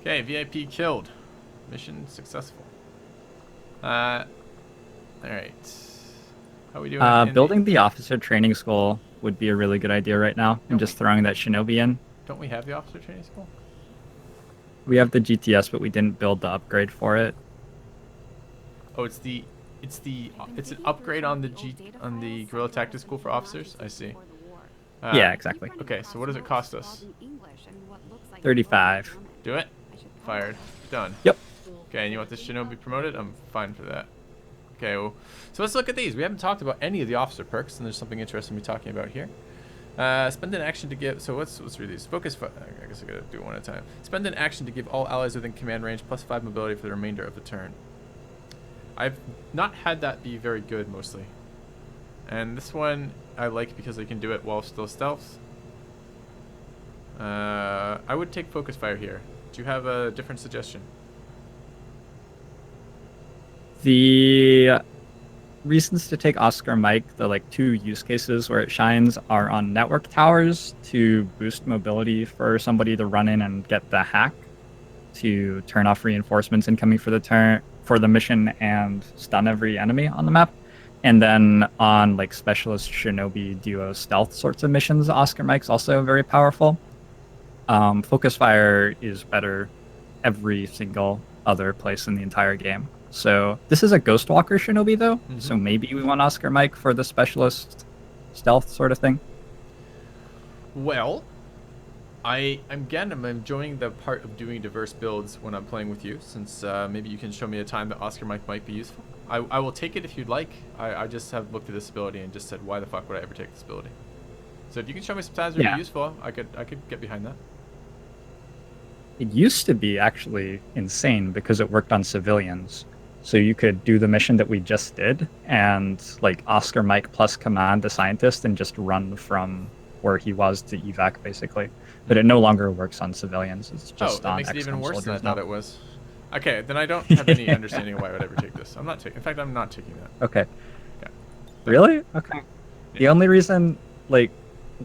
Okay, VIP killed. Mission successful. All right. How are we doing in the? Building the officer training school would be a really good idea right now, and Don't we? just throwing that shinobi in. Don't we have the officer training school? We have the GTS, but we didn't build the upgrade for it. Oh, it's an upgrade on the Guerrilla Tactics School for officers. I see. Yeah, exactly. Okay, so what does it cost us? 35. Do it. Fired. Done. Yep. Okay, and you want this shinobi promoted? I'm fine for that. Okay, well, so let's look at these. We haven't talked about any of the officer perks, and there's something interesting to be talking about here. Spend an action to give. So let's read these. I guess I gotta do it one at a time. Spend an action to give all allies within command range +5 mobility for the remainder of the turn. I've not had that be very good mostly, and this one I like because I can do it while still stealth. I would take focus fire here. Do you have a different suggestion? The reasons to take Oscar Mike, the like two use cases where it shines, are on network towers to boost mobility for somebody to run in and get the hack, to turn off reinforcements incoming for the turn for the mission and stun every enemy on the map. And then on like specialist shinobi duo stealth sorts of missions, Oscar Mike's also very powerful. Focus fire is better every single other place in the entire game. So this is a Ghostwalker shinobi though, so maybe we want Oscar Mike for the specialist stealth sort of thing. Well, I'm enjoying the part of doing diverse builds when I'm playing with you, since maybe you can show me a time that Oscar Mike might be useful. I will take it if you'd like. I just have looked at this ability and just said, why the fuck would I ever take this ability? So if you can show me some times where it'd be useful, I could get behind that. It used to be actually insane because it worked on civilians. So you could do the mission that we just did and like Oscar Mike plus command the scientist and just run from where he was to evac basically. But it no longer works on civilians. It's just that on makes it even Xcom worse than I soldiers thought now. it was. Okay, then I don't have any understanding of why I would ever take this. I'm not taking. In fact, I'm not taking that. Okay. Yeah. Really? Okay. Yeah. The only reason, like,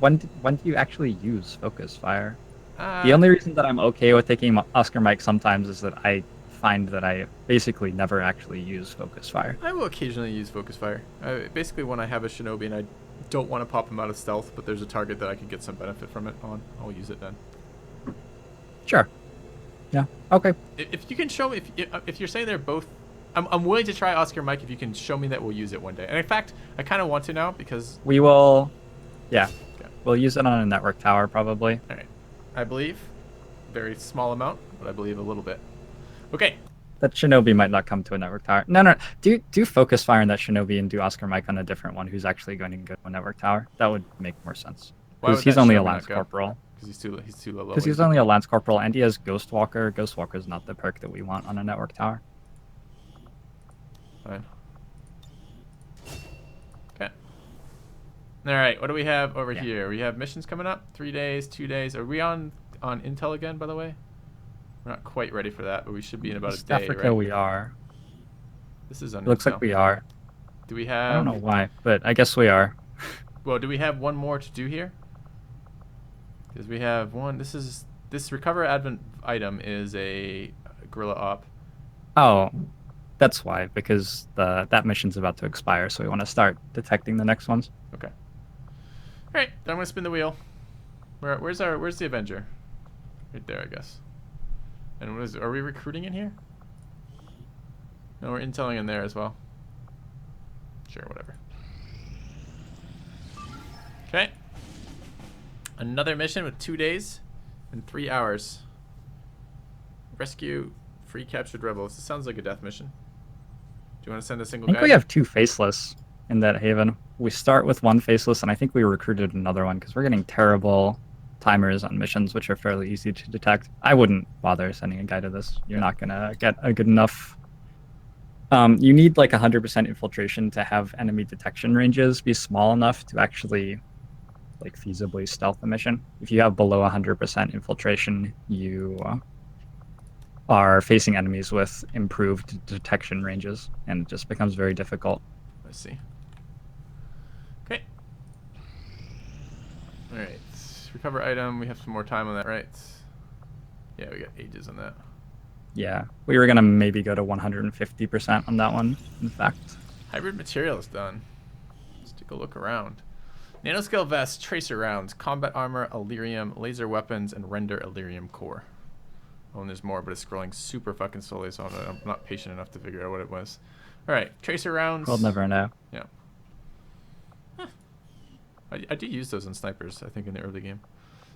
when do you actually use focus fire? The Uh, only reason that I'm okay with taking Oscar Mike sometimes is that I find that I basically never actually use focus fire. I will occasionally use focus fire. Basically, when I have a shinobi and I don't want to pop him out of stealth, but there's a target that I could get some benefit from it on, I'll use it then. Sure. Yeah. Okay. If you can show me, if you're saying they're both, I'm willing to try Oscar Mike if you can show me that we'll use it one day. And in fact, I kind of want to now because We will. Yeah. okay. We'll use it on a network tower probably. All right, I believe, very small amount, but I believe a little bit. Okay. That shinobi might not come to a network tower. No. Do focus fire on that shinobi and do Oscar Mike on a different one who's actually going to go to a network tower. That would make more sense. Why Because would he's that only a shinobi lance not go? corporal. Because he's too low level. Because he's only a lance corporal and he has Ghostwalker. Ghostwalker is not the perk that we want on a network tower. Fine. Okay. All right. What do we have over here? We have missions coming up. 3 days, 2 days. Are we on Intel again? By the way, we're not quite ready for that, but we should be in about East a day, Africa, right? we are. This is on It looks Intel. like we are. Do we I don't know have? why, but I guess we are. Well, do we have one more to do here? Because we have one. This recover advent item is a gorilla op. Oh, that's why, because that mission's about to expire, so we want to start detecting the next ones. Okay. All right. Then I'm gonna spin the wheel. Where's the Avenger? Right there, I guess. And are we recruiting in here? No, we're intelling in there as well. Sure, whatever. Okay. Another mission with 2 days and 3 hours. Rescue free captured rebels. This sounds like a death mission. Do you want to send a I single think guy? we have two faceless in that haven. We start with one faceless, and I think we recruited another one because we're getting terrible timers on missions, which are fairly easy to detect. I wouldn't bother sending a guy to this. You're not going to get a good enough. You need like 100% infiltration to have enemy detection ranges be small enough to actually like feasibly stealth a mission. If you have below 100% infiltration, you are facing enemies with improved detection ranges, and it just becomes very difficult. Let's see. Okay. All right. Recover item. We have some more time on that, right? Yeah, we got ages on that. Yeah, we were gonna maybe go to 150% on that one. In fact, Hybrid materials done. Let's take a look around. Nanoscale vest, tracer rounds, combat armor, Illyrium, laser weapons, and render Illyrium core. Oh, and there's more, but it's scrolling super fucking slowly, so I'm not patient enough to figure out what it was. All right, tracer rounds. we'll never know. Yeah. Huh. I do use those on snipers, I think, in the early game.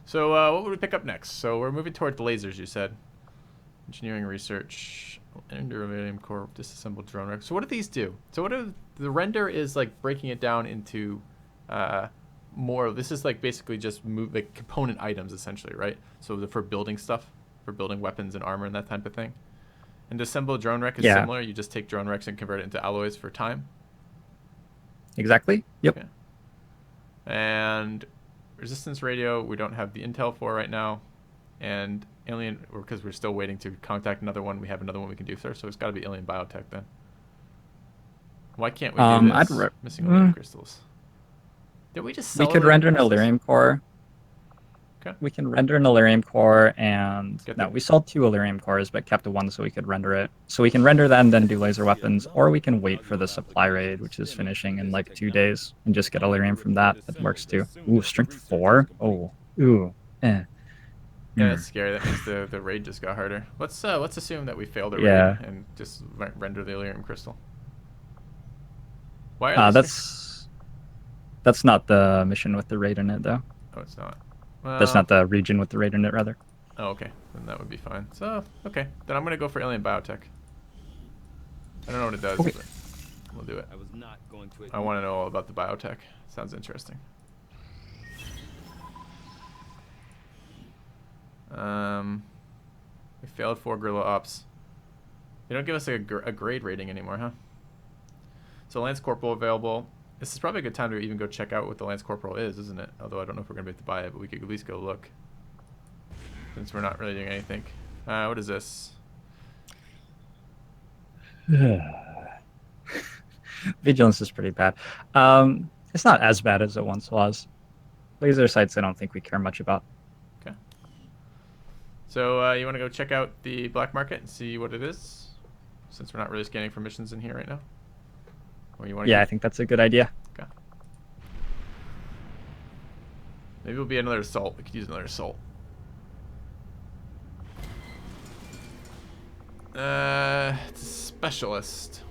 So what would we pick up next? So we're moving toward the lasers, you said. Engineering research, Illyrium core, disassembled drone wreck. So what do these do? So what do the render is like breaking it down into more. This is like basically just move like component items essentially, right? So for building stuff, for building weapons and armor and that type of thing. And disassemble drone wreck is similar. You just take drone wrecks and convert it into alloys for time. Exactly. Yep. Okay. And resistance radio, we don't have the intel for right now. And alien, because we're still waiting to contact another one. We have another one we can do first, so it's got to be alien biotech then. Why can't we do this? Missing Illyrium crystals. Did we just sell We could render an crystals? Illyrium core. Okay. We can render an Illyrium core, and Get no, the- we sold 2 Illyrium cores, but kept one so we could render it. So we can render that and then do laser weapons, or we can wait for the supply raid, which is finishing in like 2 days, and just get Illyrium from that. That works too. Ooh, strength 4. Oh, ooh, eh. Yeah, that's scary. That means the raid just got harder. Let's assume that we failed the Yeah. raid and just render the Illyrium crystal. Why are these That's not the mission with the raid in it, though. Oh, it's not. Well, That's not the region with the raid in it, rather. Oh, okay. Then that would be fine. So, okay. Then I'm gonna go for alien biotech. I don't know what it does, Okay. but we'll do it. I was not going to. I want to know all about the biotech. Sounds interesting. We failed 4 guerrilla ops. They don't give us a grade rating anymore, huh? So Lance Corporal available. This is probably a good time to even go check out what the Lance Corporal is, isn't it? Although I don't know if we're going to be able to buy it, but we could at least go look. Since we're not really doing anything. What is this? Vigilance is pretty bad. It's not as bad as it once was. Laser sights, I don't think we care much about. Okay. So you want to go check out the black market and see what it is? Since we're not really scanning for missions in here right now. Or you want Yeah, I think that's a good idea. Okay. Maybe it'll be another assault. We could use another assault. It's a specialist.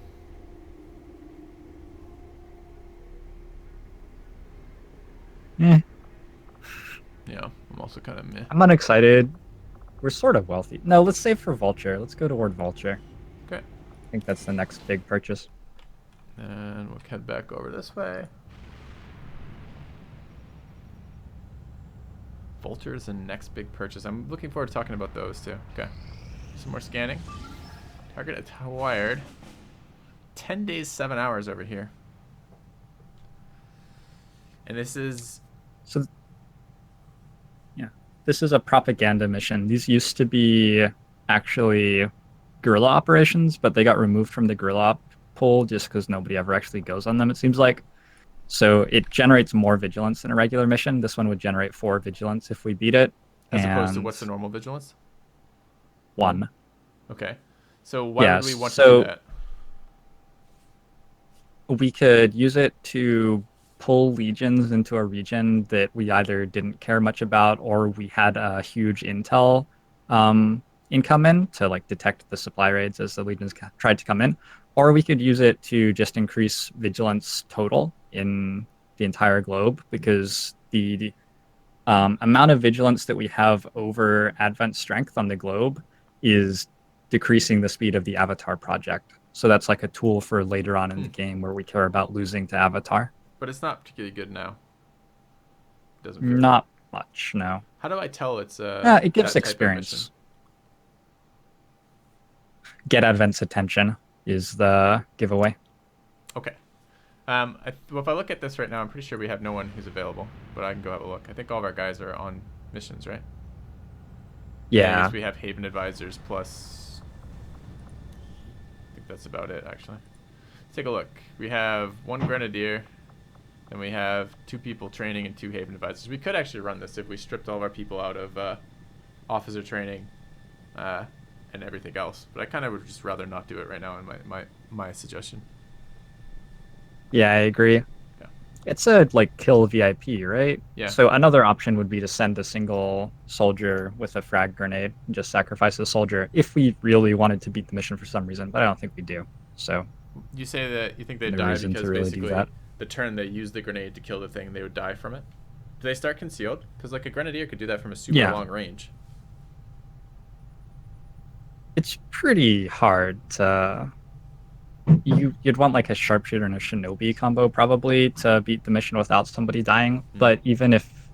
Eh, Yeah, I'm also kind of meh. I'm unexcited. We're sort of wealthy. No, let's save for Vulture. Let's go toward Vulture. Okay. I think that's the next big purchase. And we'll head back over this way. Vulture is the next big purchase. I'm looking forward to talking about those too. Okay. Some more scanning. Target acquired. 10 days, 7 hours over here. And this is... So, yeah, this is a propaganda mission. These used to be actually guerrilla operations, but they got removed from the guerrilla op pool just because nobody ever actually goes on them, it seems like. So it generates more vigilance than a regular mission. This one would generate 4 vigilance if we beat it. As opposed to what's the normal vigilance? 1. Okay. So why would we want to so do that? we could use it to pull legions into a region that we either didn't care much about or we had a huge intel income in to like detect the supply raids as the legions tried to come in, or we could use it to just increase vigilance total in the entire globe, because the amount of vigilance that we have over advent strength on the globe is decreasing the speed of the Avatar project. So that's like a tool for later on in the game where we care about losing to Avatar. But it's not particularly good now. Doesn't feel Not much, no. How do I tell it's It gives that type of experience. mission? Get Advent's attention is the giveaway. Okay. Well, if I look at this right now, I'm pretty sure we have no one who's available, but I can go have a look. I think all of our guys are on missions, right? I Yeah. guess we have Haven advisors plus. I think that's about it, actually. Let's take a look. We have 1 grenadier, and we have 2 people training and 2 Haven advisors. We could actually run this if we stripped all of our people out of officer training and everything else. But I kind of would just rather not do it right now in my suggestion. Yeah, I agree. Yeah. It's a like kill VIP, right? Yeah. So another option would be to send a single soldier with a frag grenade and just sacrifice a soldier if we really wanted to beat the mission for some reason, but I don't think we do. So You say that you think they'd no die reason to because really do basically that. the turn they use the grenade to kill the thing, they would die from it? Do they start concealed? Because like a grenadier could do that from a super Yeah. long range. It's pretty hard to you'd want like a sharpshooter and a shinobi combo probably to beat the mission without somebody dying. But even if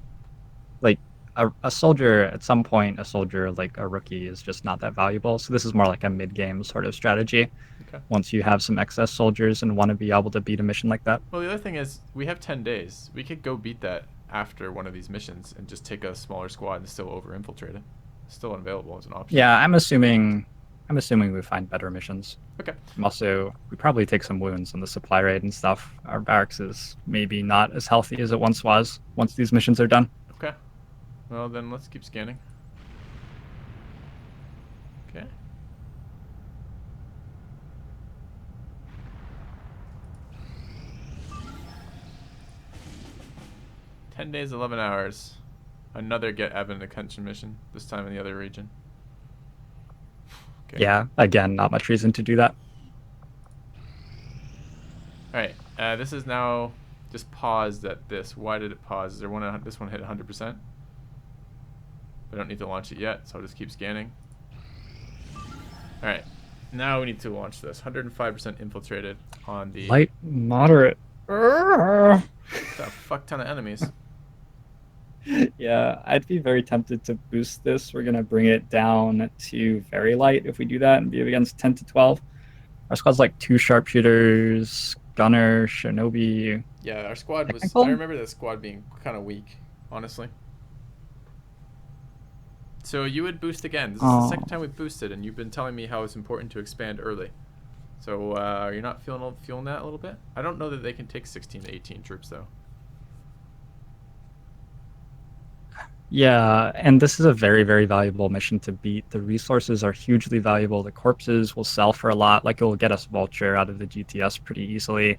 like a soldier at some point, a soldier like a rookie is just not that valuable. So this is more like a mid-game sort of strategy. Okay. Once you have some excess soldiers and want to be able to beat a mission like that. Well, the other thing is we have 10 days. We could go beat that after one of these missions and just take a smaller squad and still over-infiltrate it. Still unavailable as an option. Yeah, I'm assuming we find better missions. Okay. Also, we probably take some wounds on the supply raid and stuff. Our barracks is maybe not as healthy as it once was once these missions are done. Okay. Well, then let's keep scanning. Okay. "10 days, 11 hours. Another get Evan attention mission, this time in the other region." Okay. Yeah, again, not much reason to do that. Alright, this is now just paused at this. Why did it pause? Is there one? This one hit 100%? I don't need to launch it yet, so I'll just keep scanning. Alright, now we need to launch this. 105% infiltrated on the... Light, moderate. That's a fuck ton of enemies. Yeah, I'd be very tempted to boost this. We're going to bring it down to very light if we do that and be against 10 to 12. Our squad's like 2 sharpshooters, gunner, shinobi. Yeah, our squad was... Technical? I remember the squad being kind of weak, honestly. So you would boost again. This is the second time we've boosted, and you've been telling me how it's important to expand early. So you're not feeling that a little bit? I don't know that they can take 16 to 18 troops, though. Yeah, and this is a very, very valuable mission to beat. The resources are hugely valuable. The corpses will sell for a lot. Like, it will get us Vulture out of the GTS pretty easily.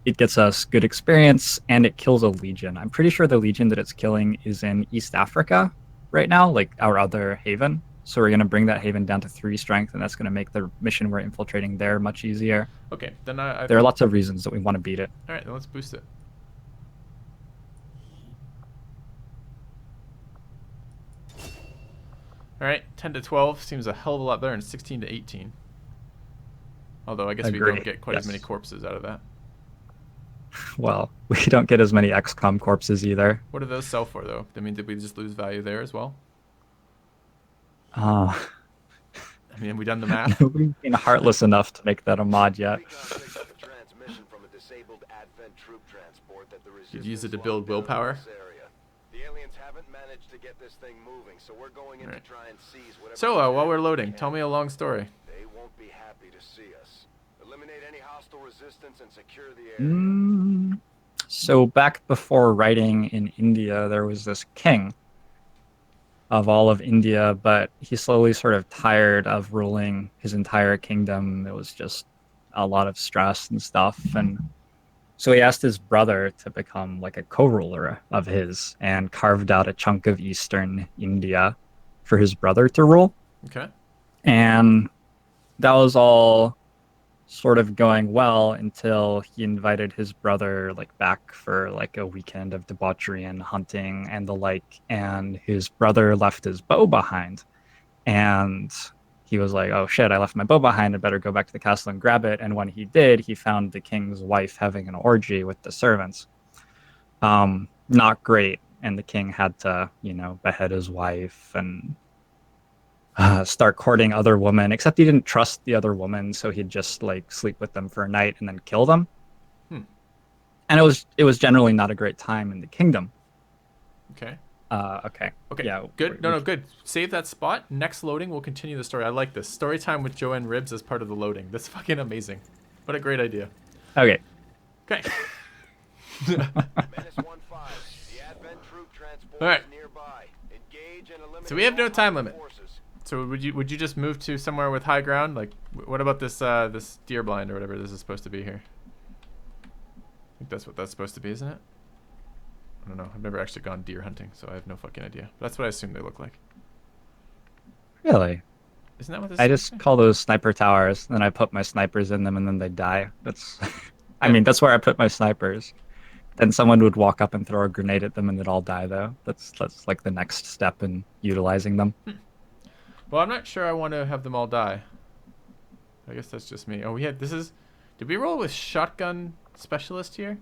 It gets us good experience, and it kills a Legion. I'm pretty sure the Legion that it's killing is in East Africa right now, like our other haven. So we're going to bring that haven down to 3 strength, and that's going to make the mission we're infiltrating there much easier. Okay, then there are lots of reasons that we want to beat it. All right, then let's boost it. All right, 10 to 12 seems a hell of a lot better than 16 to 18. Although I guess we don't get quite as many corpses out of that. Well, we don't get as many XCOM corpses either. What do those sell for, though? I mean, did we just lose value there as well? I mean, have we done the math? We've been heartless enough to make that a mod yet. You'd use it to build willpower? The aliens haven't managed to get this thing moving, so we're going in to try and seize whatever. So, while we're loading, tell me a long story. They won't be happy to see us. Eliminate any hostile resistance and secure the area. So back before writing in India, there was this king of all of India, but he slowly sort of tired of ruling his entire kingdom. It was just a lot of stress and stuff, and so he asked his brother to become like a co-ruler of his and carved out a chunk of eastern India for his brother to rule. Okay. And that was all sort of going well until he invited his brother like back for like a weekend of debauchery and hunting and the like, and his brother left his bow behind, and he was like, oh shit, I left my bow behind, I better go back to the castle and grab it. And when he did, he found the king's wife having an orgy with the servants. Not great. And the king had to, behead his wife and start courting other women, except he didn't trust the other woman, so he'd just like sleep with them for a night and then kill them. And it was generally not a great time in the kingdom. Okay. Okay. Yeah. Good. No, good. Save that spot. Next loading, we'll continue the story. I like this. Story time with JoINrbs as part of the loading. That's fucking amazing. What a great idea. Okay. Okay. All right. So we have no time limit. So would you just move to somewhere with high ground? Like, what about this this deer blind or whatever this is supposed to be here? I think that's what that's supposed to be, isn't it? I don't know. I've never actually gone deer hunting, so I have no fucking idea. But that's what I assume they look like. Really? Isn't that what this I is? just call those sniper towers, and then I put my snipers in them, and then they die. That's, I mean, that's where I put my snipers. Then someone would walk up and throw a grenade at them, and they'd all die. Though that's like the next step in utilizing them. Well, I'm not sure I want to have them all die. I guess that's just me. Oh, we had this is. Did we roll with shotgun specialist here?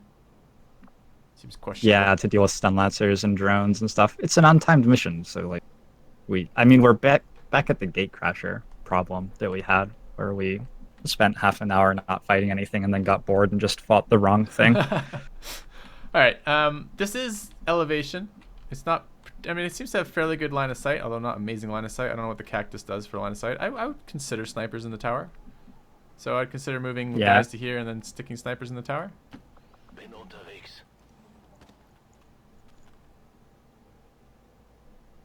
Seems questionable. Yeah, to deal with stun lancers and drones and stuff. It's an untimed mission, so like, we're back at the gatecrasher problem that we had, where we spent half an hour not fighting anything and then got bored and just fought the wrong thing. All right. This is elevation. It's not. I mean, it seems to have fairly good line of sight, although not amazing line of sight. I don't know what the cactus does for line of sight. I would consider snipers in the tower. So I'd consider moving guys to here and then sticking snipers in the tower.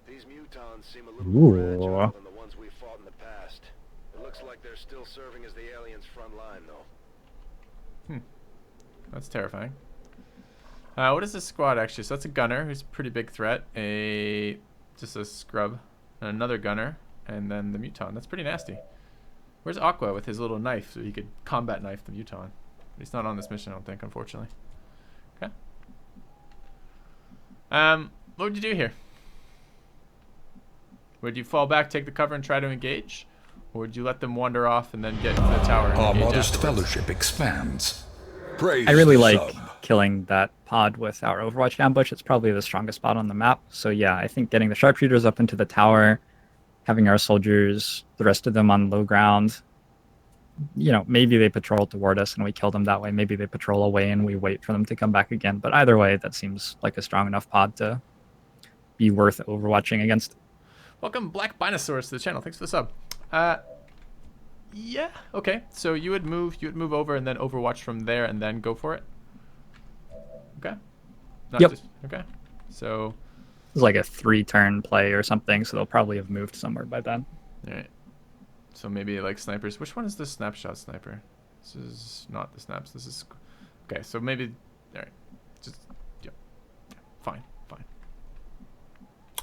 These mutons seem a little more agile than the ones we fought in the past. It looks like they're still serving as the aliens' front line, though. That's terrifying. What is this squad actually? So that's a gunner who's a pretty big threat. Just a scrub, and another gunner, and then the muton. That's pretty nasty. Where's Aqua with his little knife so he could combat knife the muton? He's not on this mission, I don't think, unfortunately. Okay. What would you do here? Would you fall back, take the cover, and try to engage? Or would you let them wander off and then get into the tower and Our engage modest afterwards? fellowship expands. Praise I really the like sub. killing that pod with our Overwatch ambush. It's probably the strongest spot on the map. So yeah, I think getting the sharpshooters up into the tower, having our soldiers, the rest of them on low ground. You know, maybe they patrol toward us and we kill them that way. Maybe they patrol away and we wait for them to come back again. But either way, that seems like a strong enough pod to be worth overwatching against. Welcome, Black Binosaurus, to the channel. Thanks for the sub. Yeah. Okay. So you would move over and then overwatch from there and then go for it. Okay. Yep. Okay. So. It's like a 3-turn play or something, so they'll probably have moved somewhere by then. All right. So maybe like snipers. Which one is the snapshot sniper? This is not the snaps. This is. Okay. So maybe. All right. Just. Yeah. Fine.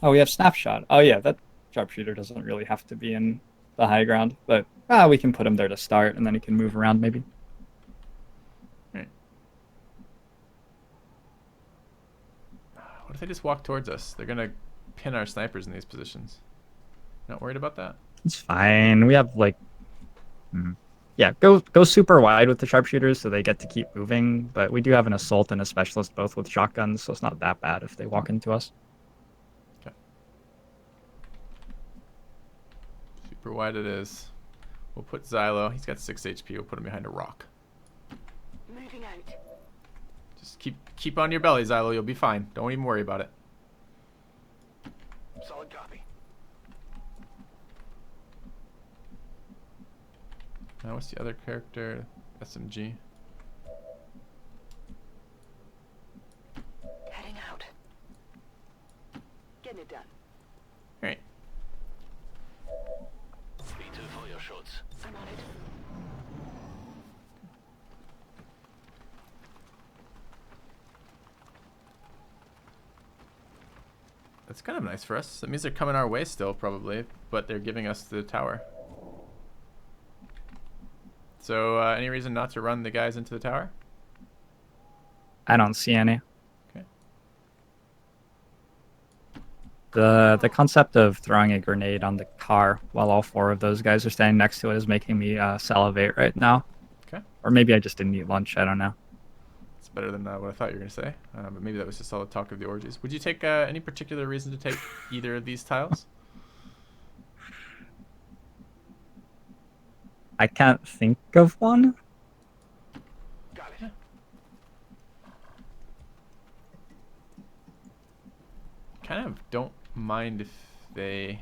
Oh, we have snapshot. Oh yeah, that sharpshooter doesn't really have to be in the high ground, but we can put him there to start, and then he can move around maybe. Right. What if they just walk towards us? They're gonna pin our snipers in these positions. Not worried about that? It's fine. We have like, yeah, go super wide with the sharpshooters so they get to keep moving. But we do have an assault and a specialist both with shotguns, so it's not that bad if they walk into us. Super wide it is. We'll put Xylo. He's got 6 HP. We'll put him behind a rock. Moving out. Just keep on your belly, Xylo. You'll be fine. Don't even worry about it. Solid copy. Now, what's the other character? SMG. Heading out. Getting it done. All right. B2 for your shots. I'm on it. That's kind of nice for us. That means they're coming our way still, probably, but they're giving us the tower. So, any reason not to run the guys into the tower? I don't see any. Okay. The concept of throwing a grenade on the car while all 4 of those guys are standing next to it is making me salivate right now. Okay. Or maybe I just didn't eat lunch. I don't know. It's better than what I thought you were going to say. But maybe that was just all the talk of the orgies. Would you take any particular reason to take either of these tiles? I can't think of one. Got it. Kind of don't mind if they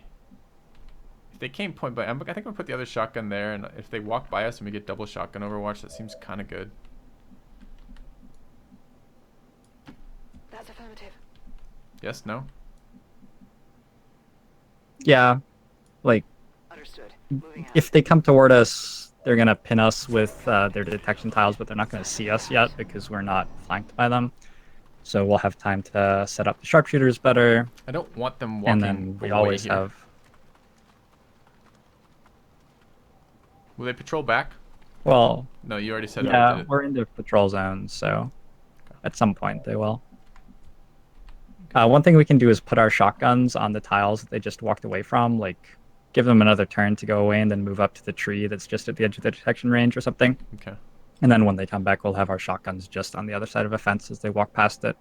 came point blank. I think I'm gonna put the other shotgun there, and if they walk by us and we get double shotgun overwatch, that seems kind of good. That's affirmative. Yes, no. Yeah, like Understood. Moving out. If they come toward us, they're gonna pin us with their detection tiles, but they're not gonna see us yet because we're not flanked by them. So we'll have time to set up the sharpshooters better, I don't want them and walking then we away always here. have. Will they patrol back? Well, No, you already said that. yeah, Did it. we're in the patrol zone, so at some point they will. One thing we can do is put our shotguns on the tiles that they just walked away from, like give them another turn to go away and then move up to the tree that's just at the edge of the detection range or something. Okay. And then when they come back, we'll have our shotguns just on the other side of a fence as they walk past it.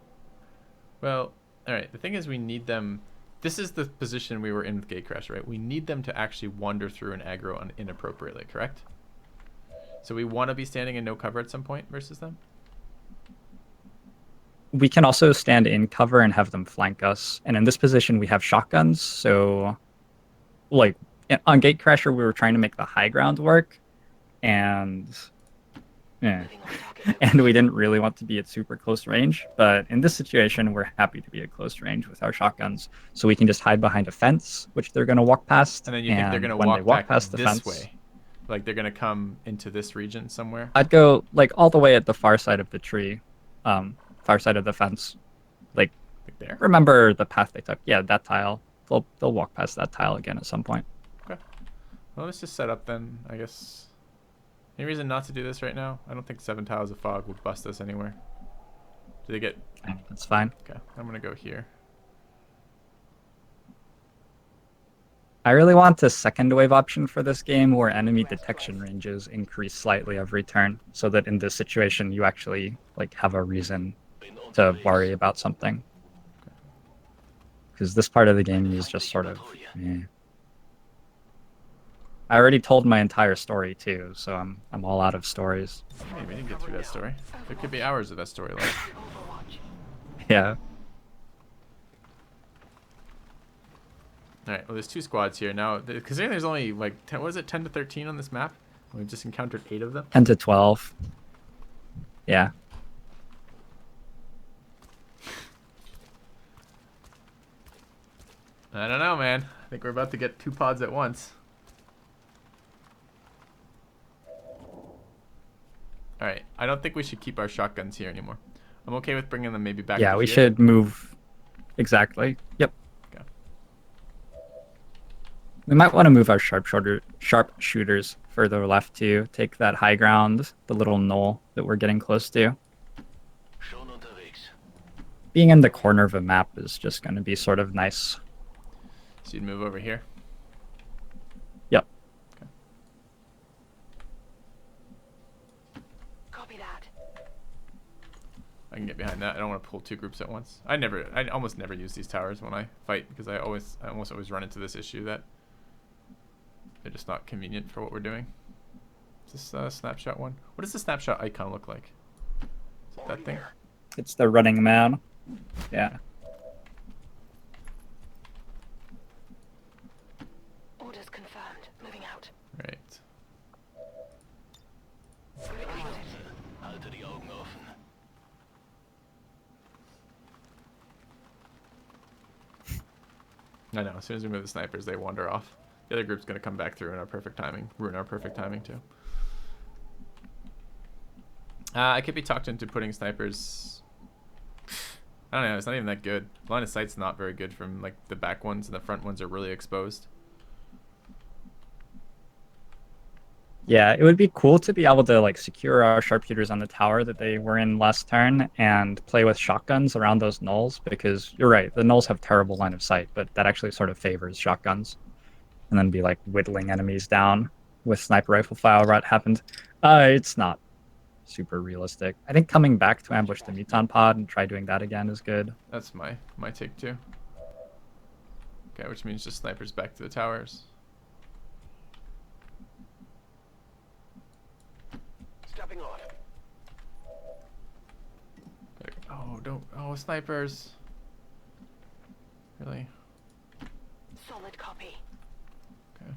Well, all right. The thing is, we need them. This is the position we were in with Gatecrash, right? We need them to actually wander through and aggro inappropriately, correct? So we want to be standing in no cover at some point versus them? We can also stand in cover and have them flank us. And in this position, we have shotguns. So, like, on Gatecrasher, we were trying to make the high ground work. And Moving on target. and we didn't really want to be at super close range. But in this situation, we're happy to be at close range with our shotguns. So we can just hide behind a fence, which they're going to walk past. And then you think they're going to when they walk back past the this fence, way? Like they're going to come into this region somewhere? I'd go, like, all the way at the far side of the tree, far side of the fence. Like, Like there? remember the path they took. Yeah, that tile. They'll walk past that tile again at some point. Okay. Well, let's just set up then, I guess. Any reason not to do this right now? I don't think 7 tiles of fog will bust us anywhere. Do they get... That's fine. Okay, I'm going to go here. I really want a second wave option for this game where enemy detection ranges increase slightly every turn, so that in this situation you actually like have a reason to worry about something. Because this part of the game is just sort of. I already told my entire story too, so I'm all out of stories. Hey, we didn't get through that story. There could be hours of that story left. Overwatch. Yeah. All right. Well, there's 2 squads here now. Because there's only like 10, what is it, 10 to 13 on this map? We've just encountered 8 of them. 10 to 12. Yeah. I don't know, man. I think we're about to get 2 pods at once. All right. I don't think we should keep our shotguns here anymore. I'm okay with bringing them maybe back. Yeah, to we here. should move. Exactly. Yep. Okay. We might want to move our sharpshooters further left to take that high ground, the little knoll that we're getting close to. Schon unterwegs. Being in the corner of a map is just going to be sort of nice. So you'd move over here. Yep. Copy that. I can get behind that. I don't want to pull 2 groups at once. I almost never use these towers when I fight because I almost always run into this issue that they're just not convenient for what we're doing. Is this snapshot one? What does the snapshot icon look like? Is it that thing? It's the running man. Yeah. Orders confirmed. Moving out. Right. Halte die Augen offen. I know. As soon as we move the snipers, they wander off. The other group's gonna come back through in our perfect timing, ruin our perfect timing too. I could be talked into putting snipers. I don't know. It's not even that good. Line of sight's not very good from like the back ones, and the front ones are really exposed. Yeah, it would be cool to be able to like secure our sharpshooters on the tower that they were in last turn and play with shotguns around those nulls, because you're right, the nulls have terrible line of sight, but that actually sort of favors shotguns. And then be like whittling enemies down with sniper rifle fire what happened. It's not super realistic. I think coming back to ambush the muton pod and try doing that again is good. That's my take too. Okay, which means just snipers back to the towers. Stepping off. Oh, don't. Oh, snipers. Really? Solid copy. Okay.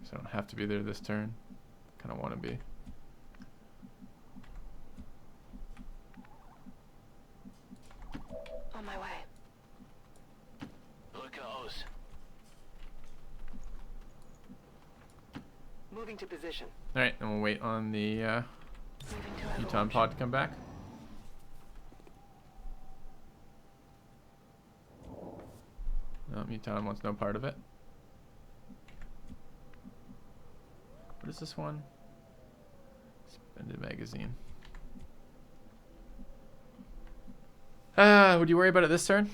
So I don't have to be there this turn. Kind of want to be. my way. Rücke aus. Moving to position. All right, and we'll wait on the Moving to Muton Overwatch. pod to come back. No, Muton wants no part of it. What is this one? Suspended magazine. Would you worry about it this turn?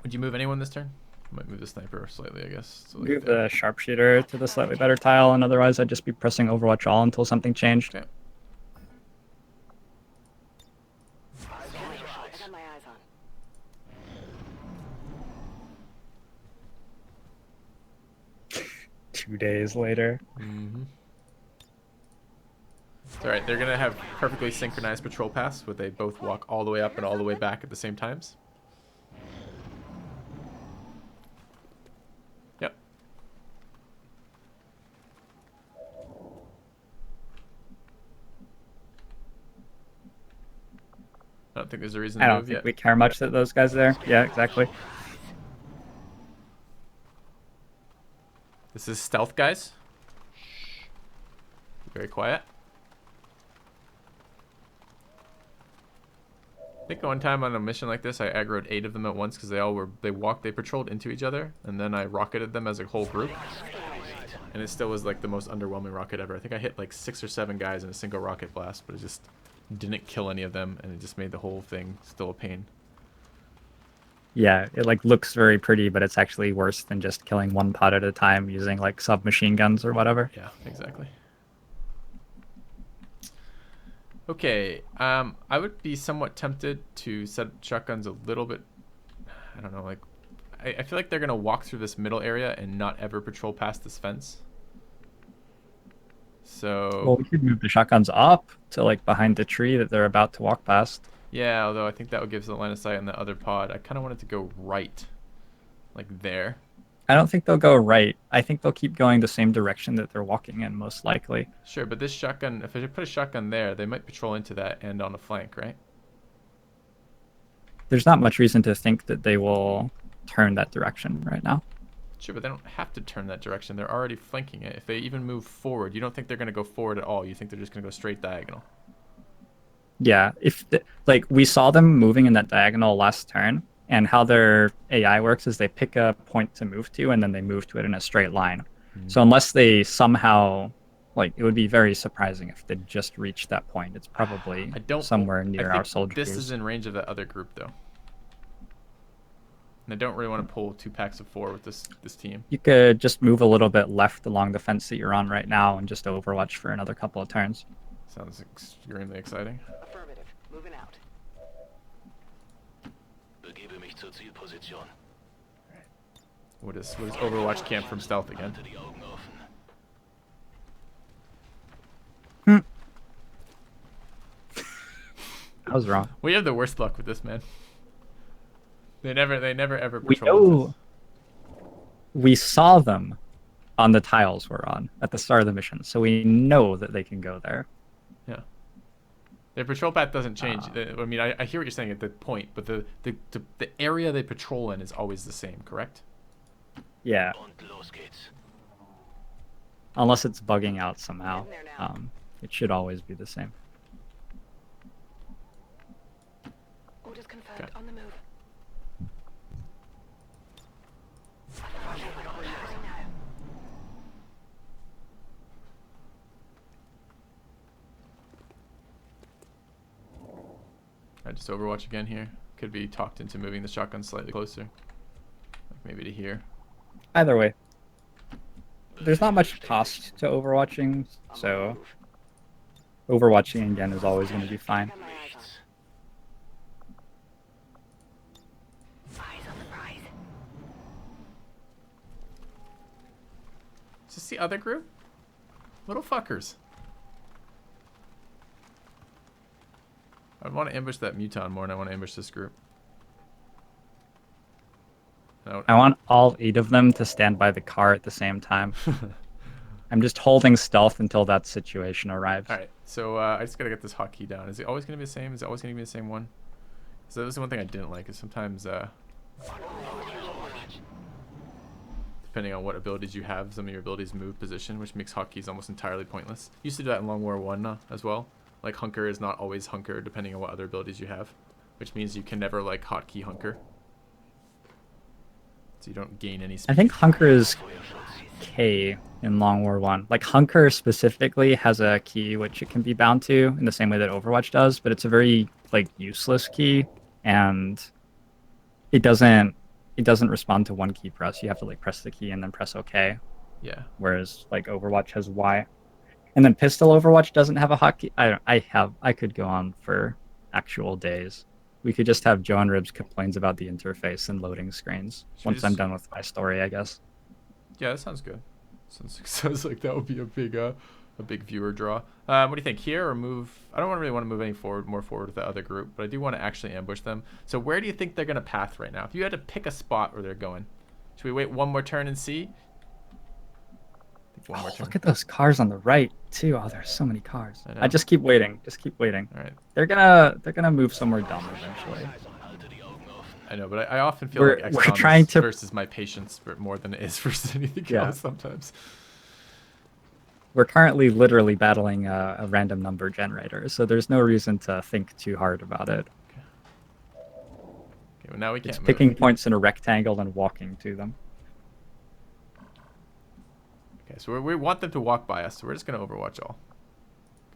Would you move anyone this turn? Might move the sniper slightly, I guess. So like Move that. the sharpshooter to the slightly better tile, and otherwise I'd just be pressing Overwatch all until something changed. Okay. I got my eyes on. 2 days later. Mm-hmm. It's alright, they're gonna have perfectly synchronized patrol paths where they both walk all the way up and all the way back at the same times. Yep. I don't think there's a reason to I don't move think yet. we care much that those guys are there. Yeah, exactly. This is stealth, guys. Very quiet. I think one time on a mission like this, I aggroed 8 of them at once because they patrolled into each other, and then I rocketed them as a whole group. And it still was like the most underwhelming rocket ever. I think I hit like 6 or 7 guys in a single rocket blast, but it just didn't kill any of them, and it just made the whole thing still a pain. Yeah, it like looks very pretty, but it's actually worse than just killing one pod at a time using like submachine guns or whatever. Yeah, exactly. Okay, I would be somewhat tempted to set shotguns a little bit. I don't know, like I feel like they're gonna walk through this middle area and not ever patrol past this fence. So Well, we could move the shotguns up to like behind the tree that they're about to walk past. yeah, although I think that would give us the line of sight on the other pod. I kind of wanted to go right, like there. I don't think they'll go right. I think they'll keep going the same direction that they're walking in, most likely. Sure, but this shotgun, if I put a shotgun there, they might patrol into that and on the flank, right? There's not much reason to think that they will turn that direction right now. Sure, but they don't have to turn that direction. They're already flanking it. If they even move forward, you don't think they're going to go forward at all. You think they're just going to go straight diagonal. Yeah, like we saw them moving in that diagonal last turn, and how their AI works is they pick a point to move to, and then they move to it in a straight line. So unless they somehow, like, it would be very surprising if they just reached that point. It's probably somewhere near our soldiers. This is in range of the other group, though. And I don't really want to pull 2 packs of 4 with this team. You could just move a little bit left along the fence that you're on right now and just overwatch for another couple of turns. Sounds extremely exciting. Affirmative. Moving out. Begebe mich zur Zielposition. What is Overwatch camp from stealth again? Halte die Augen offen. I was wrong. We have the worst luck with this, man. They never ever We patrol with know us. we saw them on the tiles we're on at the start of the mission, so we know that they can go there. Yeah. Their patrol path doesn't change. I mean, I hear what you're saying at the point, but the area they patrol in is always the same, correct? Yeah, Und los geht's. unless it's bugging out somehow. Getting there now. It should always be the same. Orders confirmed. Okay. On the move. I just Overwatch again here. Could be talked into moving the shotgun slightly closer, like maybe to here. Either way, there's not much cost to overwatching, so overwatching again is always going to be fine. Got my eyes on. Eyes on the prize. Is this the other group? Little fuckers. I want to ambush that Muton more than I want to ambush this group. I want all 8 of them to stand by the car at the same time. I'm just holding stealth until that situation arrives. Alright, so I just gotta get this hotkey down. Is it always gonna be the same? Is it always gonna be the same one? So that was the one thing I didn't like, is sometimes depending on what abilities you have, some of your abilities move position, which makes hotkeys almost entirely pointless. Used to do that in Long War 1 as well. Like hunker is not always hunker depending on what other abilities you have, which means you can never like hotkey hunker. So you don't gain any speed. I think hunker is K in Long War 1. Like hunker specifically has a key which it can be bound to in the same way that Overwatch does, but it's a very like useless key, and it doesn't respond to one key press. You have to like press the key and then press OK. Yeah. Whereas like Overwatch has Y. And then pistol Overwatch doesn't have a hotkey. I could go on for actual days. We could just have JoINrbs complains about the interface and loading screens once I'm done with my story, I guess. Yeah, that sounds good. Sounds like that would be a big viewer draw. What do you think? Here or move? I don't really want to move any more forward with the other group, but I do want to actually ambush them. So where do you think they're gonna path right now? If you had to pick a spot where they're going, should we wait one more turn and see? One more turn. Look at those cars on the right too. Oh, there's so many cars. I know. I just keep waiting. Just keep waiting. All right. They're gonna move somewhere dumb eventually. I know, but I often feel We're like Xcom trying to versus my patience more than it is versus anything Yeah. else sometimes. We're currently literally battling a random number generator, so there's no reason to think too hard about it. Okay, well now we can't It's move. picking points in a rectangle and walking to them. Okay, so we want them to walk by us, so we're just gonna Overwatch all.